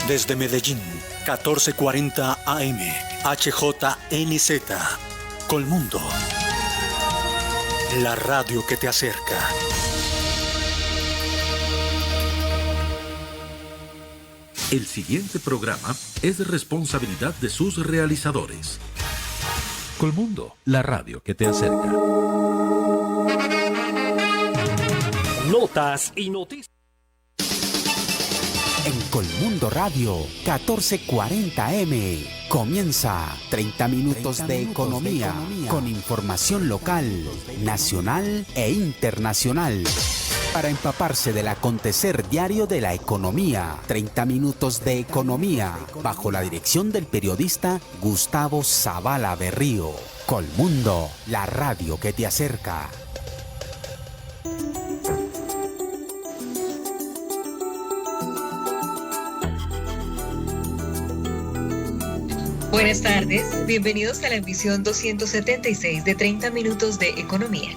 Desde Medellín, 1440 AM, HJNZ, Colmundo, la radio que te acerca. El siguiente programa es responsabilidad de sus realizadores. Colmundo, la radio que te acerca. Notas y noticias. En Colmundo Radio, 1440M, comienza 30 minutos de economía con información local, nacional e internacional. Para empaparse del acontecer diario de la economía, 30 minutos de economía, bajo la dirección del periodista Gustavo Zavala Berrío. Colmundo, la radio que te acerca. Buenas tardes, bienvenidos a la emisión 276 de 30 minutos de economía.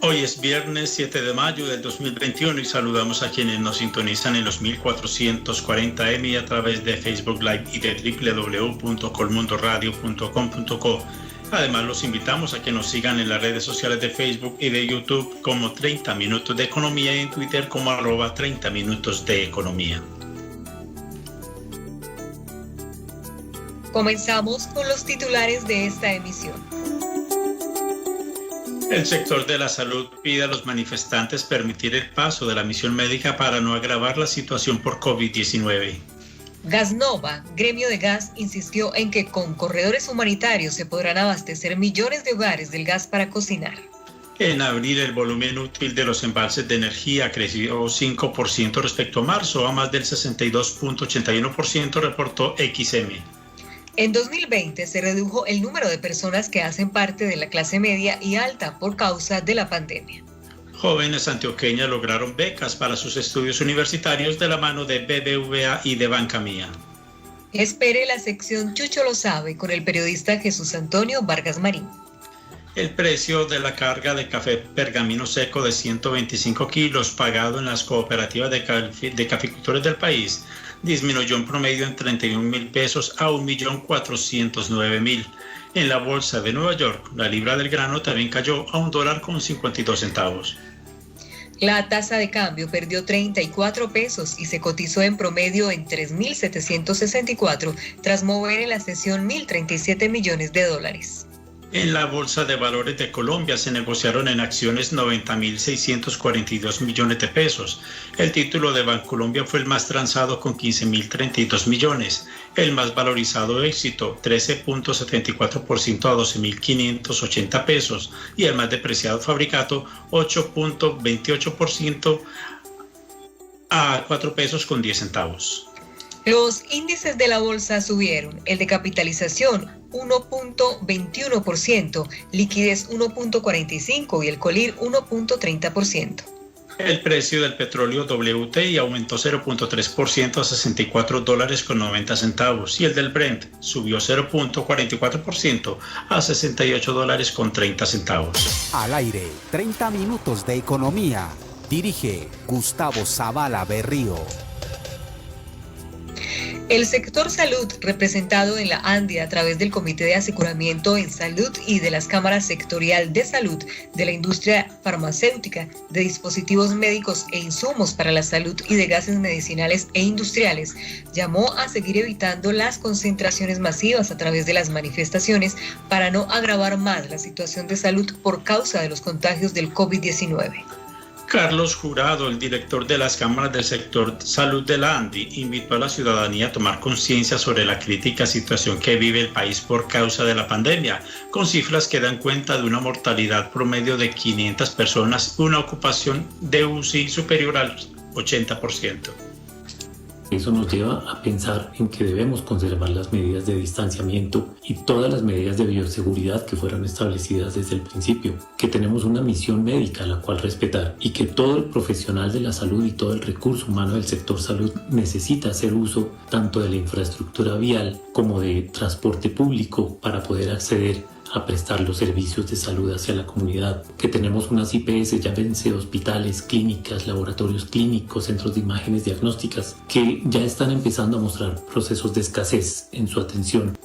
Hoy es viernes 7 de mayo del 2021 y saludamos a quienes nos sintonizan en los 1440M y a través de Facebook Live y de www.colmundoradio.com.co. Además, los invitamos a que nos sigan en las redes sociales de Facebook y de YouTube como 30 Minutos de Economía y en Twitter como @30 Minutos de Economía. Comenzamos con los titulares de esta emisión. El sector de la salud pide a los manifestantes permitir el paso de la misión médica para no agravar la situación por COVID-19. Gasnova, gremio de gas, insistió en que con corredores humanitarios se podrán abastecer millones de hogares del gas para cocinar. En abril, el volumen útil de los embalses de energía creció 5% respecto a marzo, a más del 62.81%, reportó XM. En 2020 se redujo el número de personas que hacen parte de la clase media y alta por causa de la pandemia. Jóvenes antioqueñas lograron becas para sus estudios universitarios de la mano de BBVA y de Banca Mía. Espere la sección Chucho lo sabe con el periodista Jesús Antonio Vargas Marín. El precio de la carga de café pergamino seco de 125 kilos pagado en las cooperativas de caficultores del país disminuyó en promedio en 31,000 pesos a 1,409,000. En la bolsa de Nueva York, la libra del grano también cayó a $1.52. La tasa de cambio perdió 34 pesos y se cotizó en promedio en 3.764 tras mover en la sesión 1.037 millones de dólares. En la Bolsa de Valores de Colombia se negociaron en acciones 90.642 millones de pesos. El título de Bancolombia fue el más transado con 15.032 millones. El más valorizado Éxito, 13.74% a 12.580 pesos. Y el más depreciado Fabricato, 8.28% a 4 pesos con 10 centavos. Los índices de la bolsa subieron, el de capitalización 1.21%, liquidez 1.45% y el colir 1.30%. El precio del petróleo WTI aumentó 0.3% a $64.90 y el del Brent subió 0.44% a $68.30. Al aire, 30 minutos de economía. Dirige Gustavo Zavala Berrío. El sector salud, representado en la ANDI a través del Comité de Aseguramiento en Salud y de las cámaras sectorial de salud de la industria farmacéutica, de dispositivos médicos e insumos para la salud y de gases medicinales e industriales, llamó a seguir evitando las concentraciones masivas a través de las manifestaciones para no agravar más la situación de salud por causa de los contagios del COVID-19. Carlos Jurado, el director de las cámaras del sector salud de la ANDI, invitó a la ciudadanía a tomar conciencia sobre la crítica situación que vive el país por causa de la pandemia, con cifras que dan cuenta de una mortalidad promedio de 500 personas, una ocupación de UCI superior al 80%. Eso nos lleva a pensar en que debemos conservar las medidas de distanciamiento y todas las medidas de bioseguridad que fueron establecidas desde el principio, que tenemos una misión médica a la cual respetar y que todo el profesional de la salud y todo el recurso humano del sector salud necesita hacer uso tanto de la infraestructura vial como de transporte público para poder acceder a prestar los servicios de salud hacia la comunidad, que tenemos unas IPS, llámense hospitales, clínicas, laboratorios clínicos, centros de imágenes diagnósticas, que ya están empezando a mostrar procesos de escasez en su atención.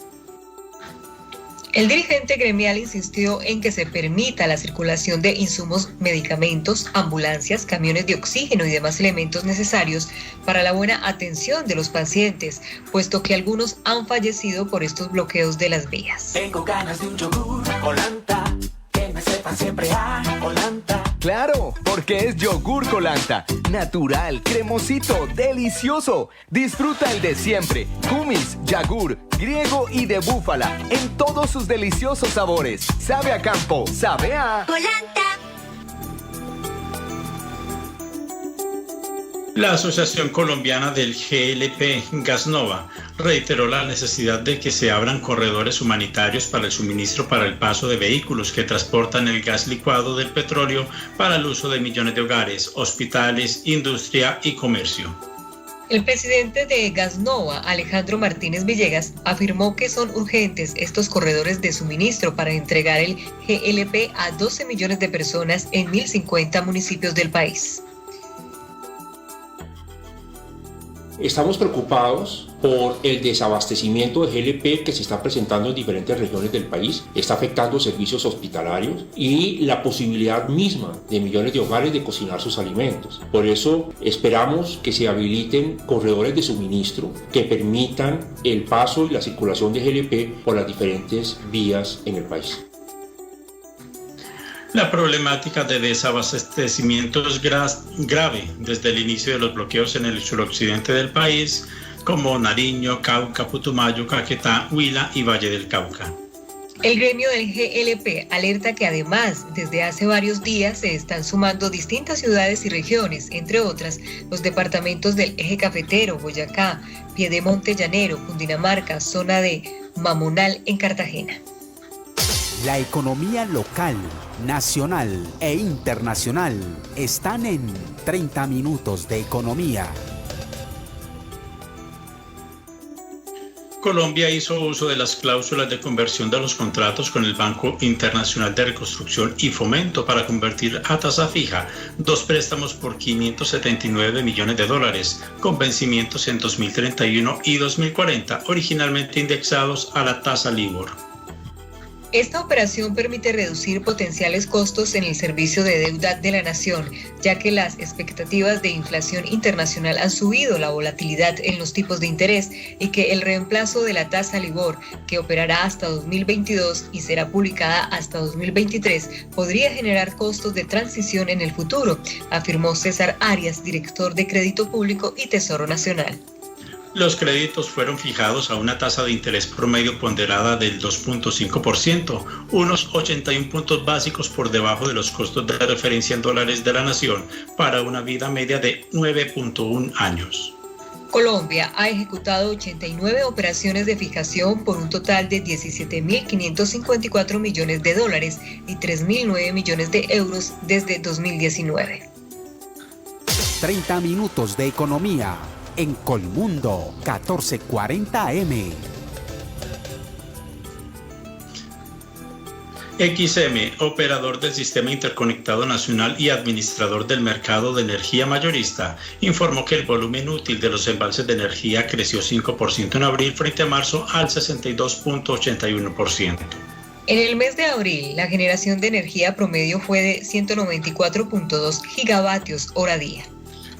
El dirigente gremial insistió en que se permita la circulación de insumos, medicamentos, ambulancias, camiones de oxígeno y demás elementos necesarios para la buena atención de los pacientes, puesto que algunos han fallecido por estos bloqueos de las vías. Tengo ganas de un yogur Colanta, que me sepa siempre a Colanta. Claro, porque es yogur Colanta, natural, cremosito, delicioso. Disfruta el de siempre, kumis, yogur, griego y de búfala, en todos sus deliciosos sabores. Sabe a campo, sabe a Colanta. La Asociación Colombiana del GLP Gasnova reiteró la necesidad de que se abran corredores humanitarios para el suministro para el paso de vehículos que transportan el gas licuado del petróleo para el uso de millones de hogares, hospitales, industria y comercio. El presidente de Gasnova, Alejandro Martínez Villegas, afirmó que son urgentes estos corredores de suministro para entregar el GLP a 12 millones de personas en 1.050 municipios del país. Estamos preocupados por el desabastecimiento de GLP que se está presentando en diferentes regiones del país, está afectando servicios hospitalarios y la posibilidad misma de millones de hogares de cocinar sus alimentos. Por eso esperamos que se habiliten corredores de suministro que permitan el paso y la circulación de GLP por las diferentes vías en el país. La problemática de desabastecimiento es grave desde el inicio de los bloqueos en el suroccidente del país, como Nariño, Cauca, Putumayo, Caquetá, Huila y Valle del Cauca. El gremio del GLP alerta que además desde hace varios días se están sumando distintas ciudades y regiones, entre otras los departamentos del eje cafetero, Boyacá, Piedemonte Llanero, Cundinamarca, zona de Mamonal en Cartagena. La economía local, nacional e internacional están en 30 minutos de economía. Colombia hizo uso de las cláusulas de conversión de los contratos con el Banco Internacional de Reconstrucción y Fomento para convertir a tasa fija 2 préstamos por $579 millones, con vencimientos en 2031 y 2040, originalmente indexados a la tasa LIBOR. Esta operación permite reducir potenciales costos en el servicio de deuda de la nación, ya que las expectativas de inflación internacional han subido la volatilidad en los tipos de interés y que el reemplazo de la tasa LIBOR, que operará hasta 2022 y será publicada hasta 2023, podría generar costos de transición en el futuro, afirmó César Arias, director de Crédito Público y Tesoro Nacional. Los créditos fueron fijados a una tasa de interés promedio ponderada del 2.5%, unos 81 puntos básicos por debajo de los costos de referencia en dólares de la nación, para una vida media de 9.1 años. Colombia ha ejecutado 89 operaciones de fijación por un total de $17.554 millones y 3.009 millones de euros desde 2019. 30 minutos de economía en Colmundo 1440 AM. XM, operador del Sistema Interconectado Nacional y administrador del mercado de energía mayorista, informó que el volumen útil de los embalses de energía creció 5% en abril frente a marzo al 62.81%. En el mes de abril, la generación de energía promedio fue de 194.2 gigavatios hora día.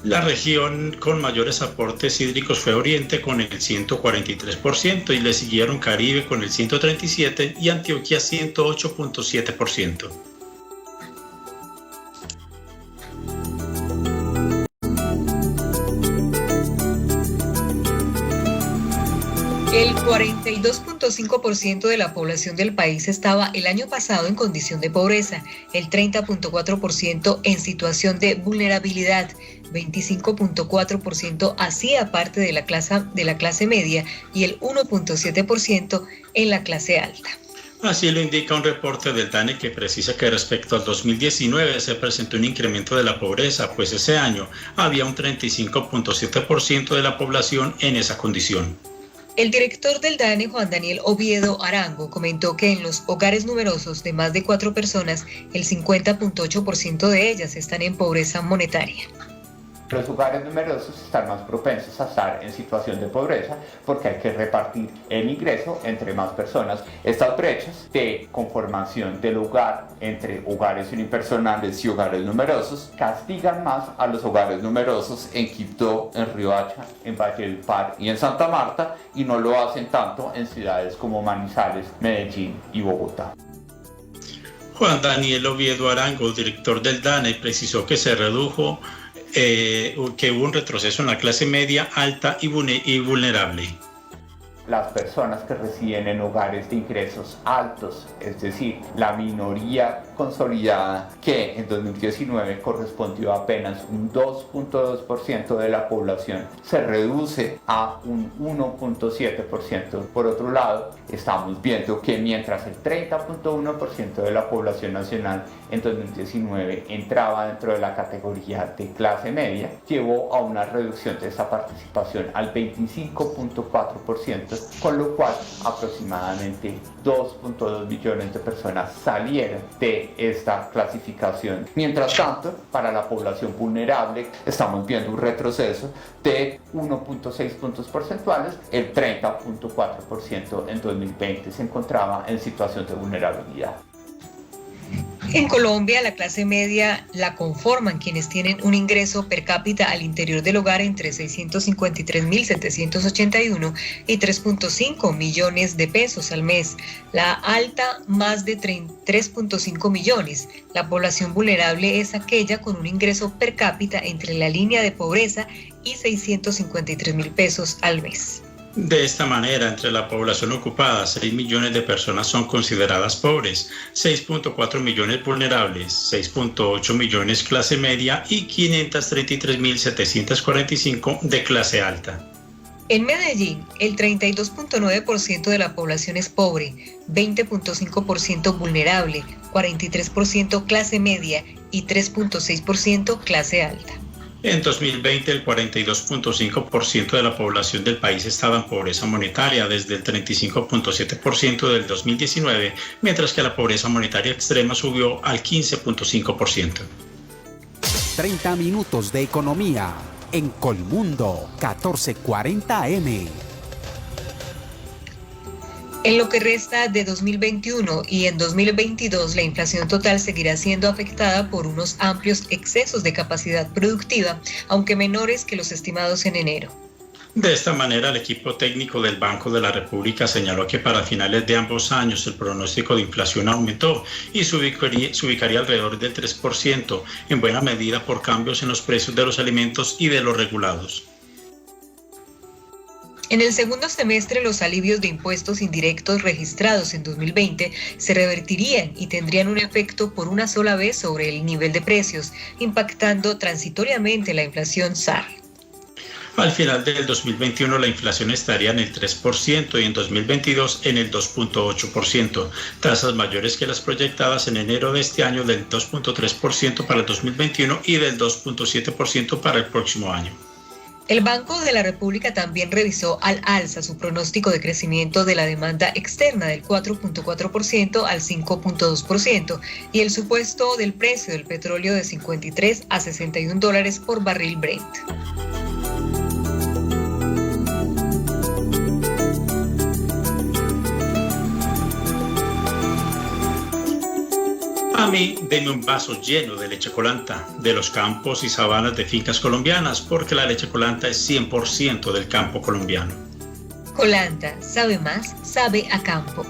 La región con mayores aportes hídricos fue Oriente con el 143% y le siguieron Caribe con el 137% y Antioquia 108.7%. El 42.5% de la población del país estaba el año pasado en condición de pobreza, el 30.4% en situación de vulnerabilidad, 25.4% hacía parte de la clase media y el 1.7% en la clase alta. Así lo indica un reporte del DANE que precisa que respecto al 2019 se presentó un incremento de la pobreza, pues ese año había un 35.7% de la población en esa condición. El director del DANE, Juan Daniel Oviedo Arango, comentó que en los hogares numerosos de más de 4 personas, el 50.8% de ellas están en pobreza monetaria. Los hogares numerosos están más propensos a estar en situación de pobreza porque hay que repartir el ingreso entre más personas. Estas brechas de conformación del hogar entre hogares unipersonales y hogares numerosos castigan más a los hogares numerosos en Quibdó, en Riohacha, en Valledupar y en Santa Marta, y no lo hacen tanto en ciudades como Manizales, Medellín y Bogotá. Juan Daniel Oviedo Arango, director del DANE, precisó que se redujo que hubo un retroceso en la clase media, alta y vulnerable. Las personas que residen en hogares de ingresos altos, es decir, la minoría consolidada, que en 2019 correspondió a apenas un 2.2% de la población, se reduce a un 1.7%. Por otro lado, estamos viendo que mientras el 30.1% de la población nacional en 2019 entraba dentro de la categoría de clase media, llevó a una reducción de esa participación al 25.4%, con lo cual aproximadamente 2.2 millones de personas salieron de esta clasificación. Mientras tanto, para la población vulnerable estamos viendo un retroceso de 1.6 puntos porcentuales. El 30.4% en 2020 se encontraba en situación de vulnerabilidad. En Colombia, la clase media la conforman quienes tienen un ingreso per cápita al interior del hogar entre 653.781 y 3.5 millones de pesos al mes. La alta, más de 3.5 millones. La población vulnerable es aquella con un ingreso per cápita entre la línea de pobreza y 653.000 pesos al mes. De esta manera, entre la población ocupada, 6 millones de personas son consideradas pobres, 6.4 millones vulnerables, 6.8 millones clase media y 533.745 de clase alta. En Medellín, el 32.9% de la población es pobre, 20.5% vulnerable, 43% clase media y 3.6% clase alta. En 2020, el 42.5% de la población del país estaba en pobreza monetaria, desde el 35.7% del 2019, mientras que la pobreza monetaria extrema subió al 15.5%. 30 minutos de economía en Colmundo, 1440 AM. En lo que resta de 2021 y en 2022, la inflación total seguirá siendo afectada por unos amplios excesos de capacidad productiva, aunque menores que los estimados en enero. De esta manera, el equipo técnico del Banco de la República señaló que para finales de ambos años el pronóstico de inflación aumentó y se ubicaría alrededor del 3%, en buena medida por cambios en los precios de los alimentos y de los regulados. En el segundo semestre, los alivios de impuestos indirectos registrados en 2020 se revertirían y tendrían un efecto por una sola vez sobre el nivel de precios, impactando transitoriamente la inflación SAR. Al final del 2021 la inflación estaría en el 3% y en 2022 en el 2.8%, tasas mayores que las proyectadas en enero de este año del 2.3% para el 2021 y del 2.7% para el próximo año. El Banco de la República también revisó al alza su pronóstico de crecimiento de la demanda externa del 4.4% al 5.2% y el supuesto del precio del petróleo de 53 a 61 dólares por barril Brent. A mí, deme un vaso lleno de leche Colanta, de los campos y sabanas de fincas colombianas, porque la leche Colanta es 100% del campo colombiano. Colanta, sabe más, sabe a campo.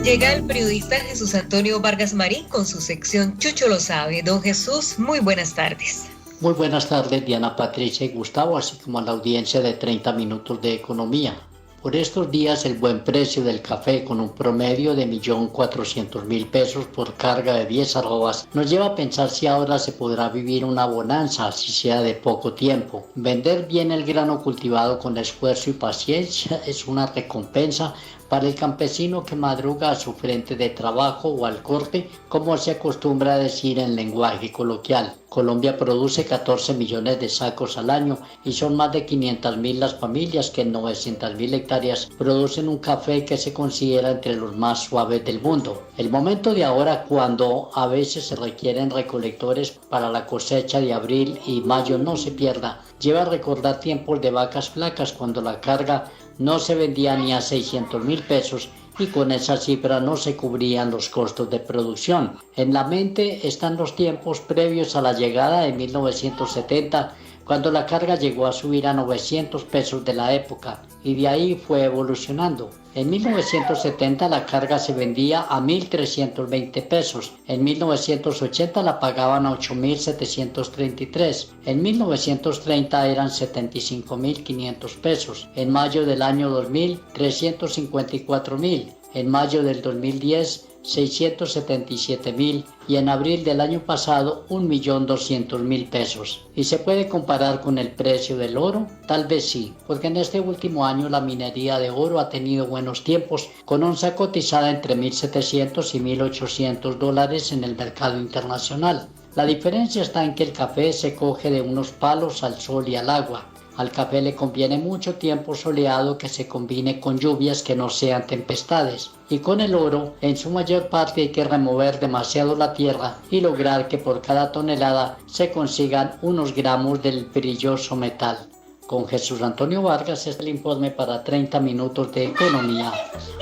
Llega el periodista Jesús Antonio Vargas Marín con su sección Chucho lo sabe. Don Jesús, muy buenas tardes. Muy buenas tardes, Diana, Patricia y Gustavo, así como a la audiencia de 30 minutos de economía. Por estos días el buen precio del café con un promedio de 1.400.000 pesos por carga de 10 arrobas nos lleva a pensar si ahora se podrá vivir una bonanza, así sea de poco tiempo. Vender bien el grano cultivado con esfuerzo y paciencia es una recompensa para el campesino que madruga a su frente de trabajo o al corte, como se acostumbra a decir en lenguaje coloquial. Colombia produce 14 millones de sacos al año y son más de 500.000 las familias que en 900.000 hectáreas producen un café que se considera entre los más suaves del mundo. El momento de ahora, cuando a veces se requieren recolectores para la cosecha de abril y mayo, no se pierda. Lleva a recordar tiempos de vacas flacas cuando la carga no se vendía ni a 600.000 pesos y con esa cifra no se cubrían los costos de producción. En la mente están los tiempos previos a la llegada de 1970, cuando la carga llegó a subir a 900 pesos de la época y de ahí fue evolucionando. En 1970 la carga se vendía a 1.320 pesos, en 1980 la pagaban a 8.733, en 1930 eran 75.500 pesos, en mayo del año 2000 354.000, en mayo del 2010 677.000 y en abril del año pasado 1.200.000 pesos. ¿Y se puede comparar con el precio del oro? Tal vez sí, porque en este último año la minería de oro ha tenido buenos tiempos, con onza cotizada entre $1.700 y $1.800 en el mercado internacional. La diferencia está en que el café se coge de unos palos al sol y al agua. Al café le conviene mucho tiempo soleado que se combine con lluvias que no sean tempestades. Y con el oro, en su mayor parte hay que remover demasiado la tierra y lograr que por cada tonelada se consigan unos gramos del brilloso metal. Con Jesús Antonio Vargas, este es el informe para 30 minutos de economía.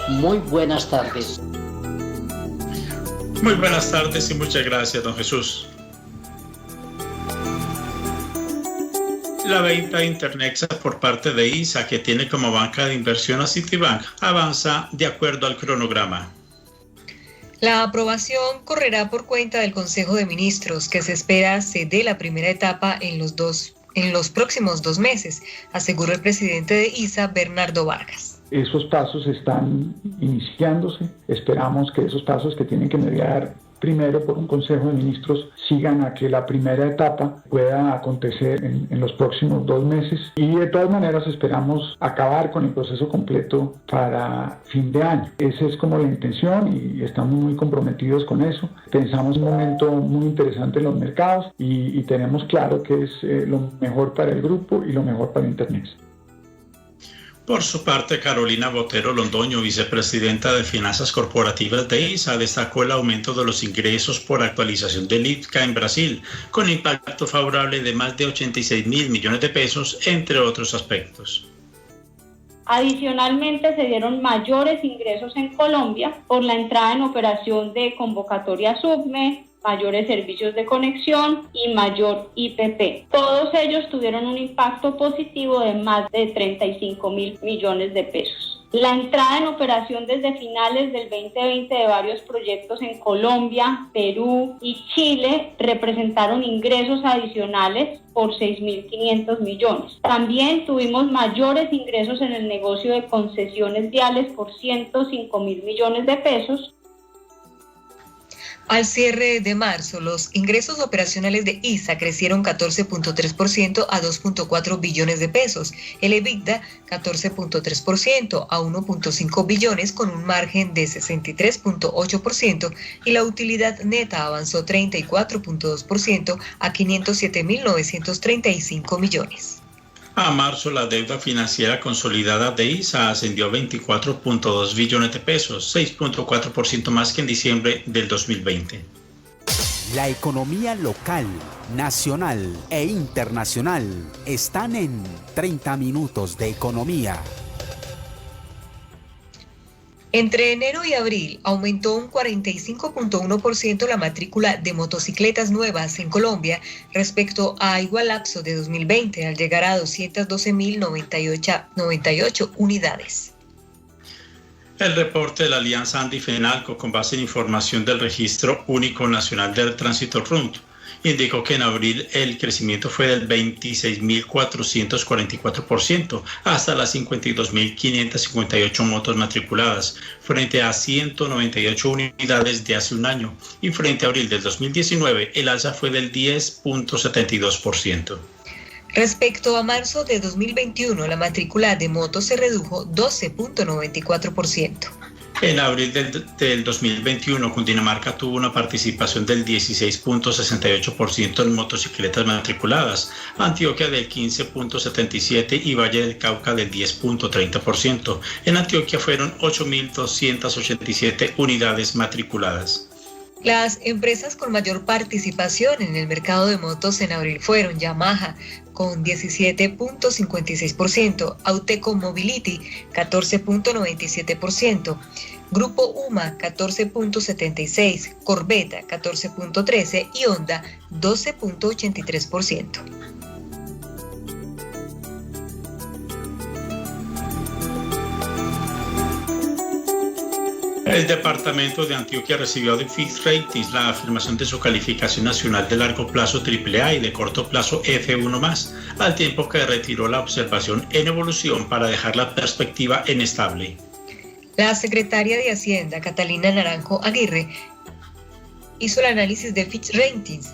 Muy buenas tardes. Muy buenas tardes y muchas gracias, don Jesús. La venta de Internexa por parte de ISA, que tiene como banca de inversión a Citibank, avanza de acuerdo al cronograma. La aprobación correrá por cuenta del Consejo de Ministros, que se espera se dé la primera etapa en los próximos 2 meses, aseguró el presidente de ISA, Bernardo Vargas. Esos pasos están iniciándose. Esperamos que esos pasos que tienen que mediar primero por un Consejo de Ministros sigan a que la primera etapa pueda acontecer en los próximos 2 meses y de todas maneras esperamos acabar con el proceso completo para fin de año. Esa es como la intención y estamos muy comprometidos con eso. Pensamos un momento muy interesante en los mercados y tenemos claro que es lo mejor para el grupo y lo mejor para Internexa. Por su parte, Carolina Botero Londoño, vicepresidenta de Finanzas Corporativas de ISA, destacó el aumento de los ingresos por actualización del IPCA en Brasil, con impacto favorable de más de 86.000 millones de pesos, entre otros aspectos. Adicionalmente, se dieron mayores ingresos en Colombia por la entrada en operación de convocatoria SUBME, mayores servicios de conexión y mayor IPP. Todos ellos tuvieron un impacto positivo de más de 35.000 millones de pesos. La entrada en operación desde finales del 2020 de varios proyectos en Colombia, Perú y Chile representaron ingresos adicionales por 6.500 millones. También tuvimos mayores ingresos en el negocio de concesiones viales por 105.000 millones de pesos. Al cierre de marzo, los ingresos operacionales de ISA crecieron 14.3% a 2.4 billones de pesos, el EBITDA 14.3% a 1.5 billones con un margen de 63.8% y la utilidad neta avanzó 34.2% a 507.935 millones. A marzo, la deuda financiera consolidada de ISA ascendió a 24.2 billones de pesos, 6.4% más que en diciembre del 2020. La economía local, nacional e internacional están en 30 minutos de economía. Entre enero y abril aumentó un 45.1% la matrícula de motocicletas nuevas en Colombia respecto a igual lapso de 2020, al llegar a 212.098 unidades. El reporte de la Alianza Andifenalco, con base en información del Registro Único Nacional del Tránsito RUNT, indicó que en abril el crecimiento fue del 26.444% hasta las 52.558 motos matriculadas, frente a 198 unidades de hace un año, y frente a abril del 2019 el alza fue del 10.72%. Respecto a marzo de 2021, la matrícula de motos se redujo 12.94%. En abril del 2021, Cundinamarca tuvo una participación del 16.68% en motocicletas matriculadas, Antioquia del 15.77% y Valle del Cauca del 10.30%. En Antioquia fueron 8.287 unidades matriculadas. Las empresas con mayor participación en el mercado de motos en abril fueron Yamaha con 17.56%, Auteco Mobility 14.97%, Grupo UMA 14.76%, Corbeta 14.13% y Honda 12.83%. El departamento de Antioquia recibió de Fitch Ratings la afirmación de su calificación nacional de largo plazo AAA y de corto plazo F1+, al tiempo que retiró la observación en evolución para dejar la perspectiva en estable. La secretaria de Hacienda, Catalina Naranjo Aguirre, hizo el análisis de Fitch Ratings.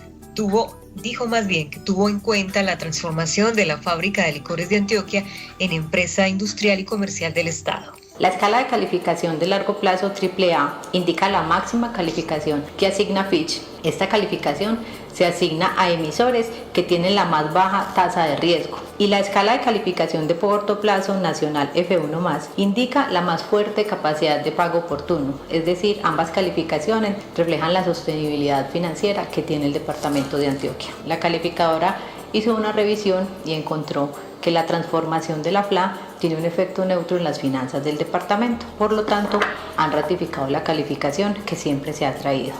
Dijo más bien que tuvo en cuenta la transformación de la fábrica de licores de Antioquia en empresa industrial y comercial del Estado. La escala de calificación de largo plazo AAA indica la máxima calificación que asigna Fitch. Esta calificación se asigna a emisores que tienen la más baja tasa de riesgo. Y la escala de calificación de corto plazo nacional F1+, indica la más fuerte capacidad de pago oportuno. Es decir, ambas calificaciones reflejan la sostenibilidad financiera que tiene el departamento de Antioquia. La calificadora hizo una revisión y encontró que la transformación de la FLA tiene un efecto neutro en las finanzas del departamento. Por lo tanto, han ratificado la calificación que siempre se ha traído.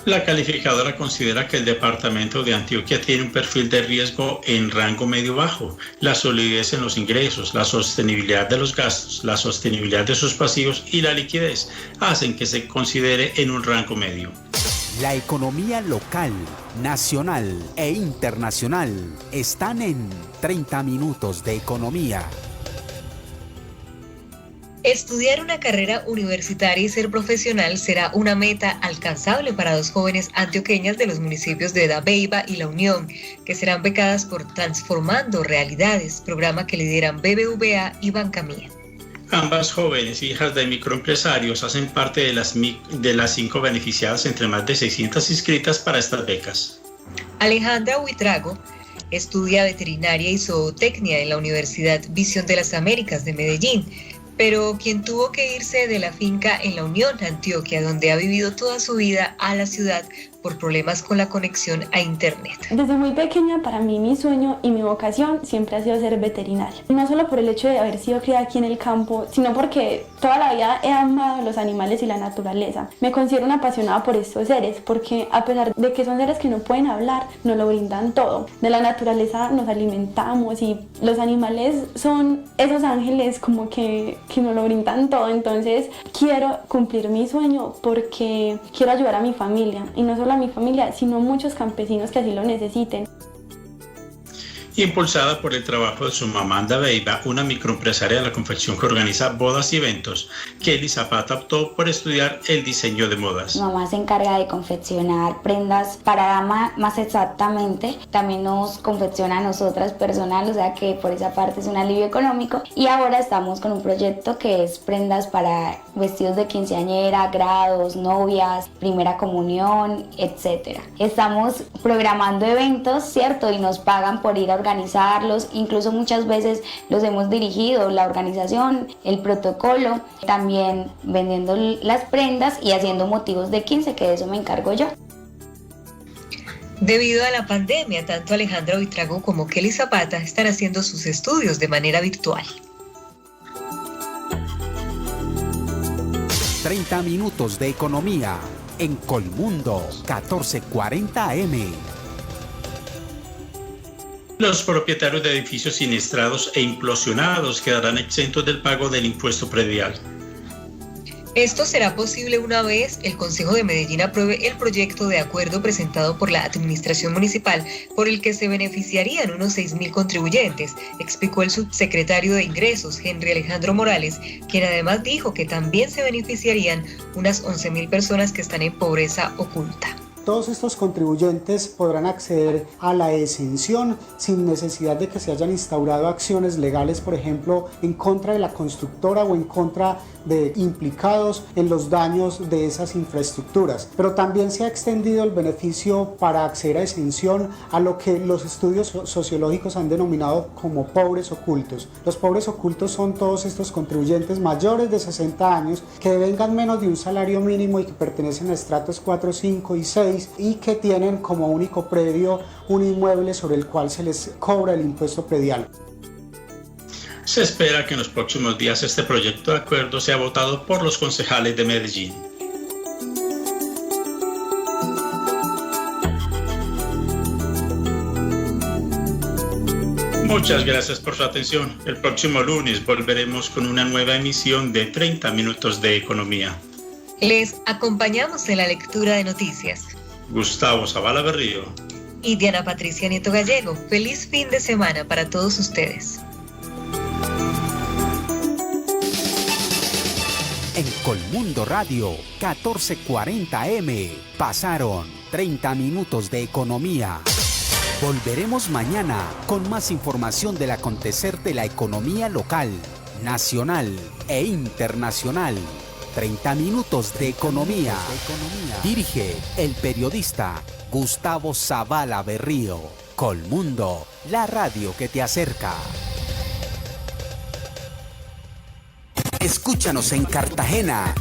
La calificadora considera que el departamento de Antioquia tiene un perfil de riesgo en rango medio-bajo, la solidez en los ingresos, la sostenibilidad de los gastos, la sostenibilidad de sus pasivos y la liquidez hacen que se considere en un rango medio. La economía local, nacional e internacional están en 30 minutos de economía. Estudiar una carrera universitaria y ser profesional será una meta alcanzable para dos jóvenes antioqueñas de los municipios de Dabeiba y La Unión, que serán becadas por Transformando Realidades, programa que lideran BBVA y Banca Mía. Ambas jóvenes, hijas de microempresarios, hacen parte de las 5 beneficiadas entre más de 600 inscritas para estas becas. Alejandra Huitrago estudia veterinaria y zootecnia en la Universidad Visión de las Américas de Medellín, pero quien tuvo que irse de la finca en La Unión, Antioquia, donde ha vivido toda su vida, a la ciudad por problemas con la conexión a internet. Desde muy pequeña, para mí, mi sueño y mi vocación siempre ha sido ser veterinaria. No solo por el hecho de haber sido criada aquí en el campo, sino porque toda la vida he amado los animales y la naturaleza. Me considero una apasionada por estos seres, porque a pesar de que son seres que no pueden hablar, nos lo brindan todo. De la naturaleza nos alimentamos y los animales son esos ángeles como que nos lo brindan todo. Entonces quiero cumplir mi sueño porque quiero ayudar a mi familia, y no solo a mi familia, sino a muchos campesinos que así lo necesiten. Impulsada por el trabajo de su mamá en Dabeiba, una microempresaria de la confección que organiza bodas y eventos, Kelly Zapata optó por estudiar el diseño de modas. Mi mamá se encarga de confeccionar prendas para dama, más exactamente. También nos confecciona a nosotras personal, o sea que por esa parte es un alivio económico. Y ahora estamos con un proyecto que es prendas para vestidos de quinceañera, grados, novias, primera comunión, etc. Estamos programando eventos, ¿cierto? Y nos pagan por ir a organizarlos, incluso muchas veces los hemos dirigido, la organización, el protocolo, también vendiendo las prendas y haciendo motivos de 15, que de eso me encargo yo. Debido a la pandemia, tanto Alejandra Huitrago como Kelly Zapata están haciendo sus estudios de manera virtual. 30 minutos de economía en Colmundo 1440 AM. Los propietarios de edificios siniestrados e implosionados quedarán exentos del pago del impuesto predial. Esto será posible una vez el Consejo de Medellín apruebe el proyecto de acuerdo presentado por la Administración Municipal por el que se beneficiarían unos 6.000 contribuyentes, explicó el subsecretario de Ingresos, Henry Alejandro Morales, quien además dijo que también se beneficiarían unas 11.000 personas que están en pobreza oculta. Todos estos contribuyentes podrán acceder a la exención sin necesidad de que se hayan instaurado acciones legales, por ejemplo, en contra de la constructora o en contra de implicados en los daños de esas infraestructuras. Pero también se ha extendido el beneficio para acceder a exención a lo que los estudios sociológicos han denominado como pobres ocultos. Los pobres ocultos son todos estos contribuyentes mayores de 60 años que devengan menos de un salario mínimo y que pertenecen a estratos 4, 5 y 6 y que tienen como único predio un inmueble sobre el cual se les cobra el impuesto predial. Se espera que en los próximos días este proyecto de acuerdo sea votado por los concejales de Medellín. Muchas gracias por su atención. El próximo lunes volveremos con una nueva emisión de 30 minutos de economía. Les acompañamos en la lectura de noticias Gustavo Zavala Berrío y Diana Patricia Nieto Gallego. Feliz fin de semana para todos ustedes. En Colmundo Radio 1440M pasaron 30 minutos de economía. Volveremos mañana con más información del acontecer de la economía local, nacional e internacional. 30 minutos de economía. Dirige el periodista Gustavo Zavala Berrío. Colmundo, la radio que te acerca. Escúchanos en Cartagena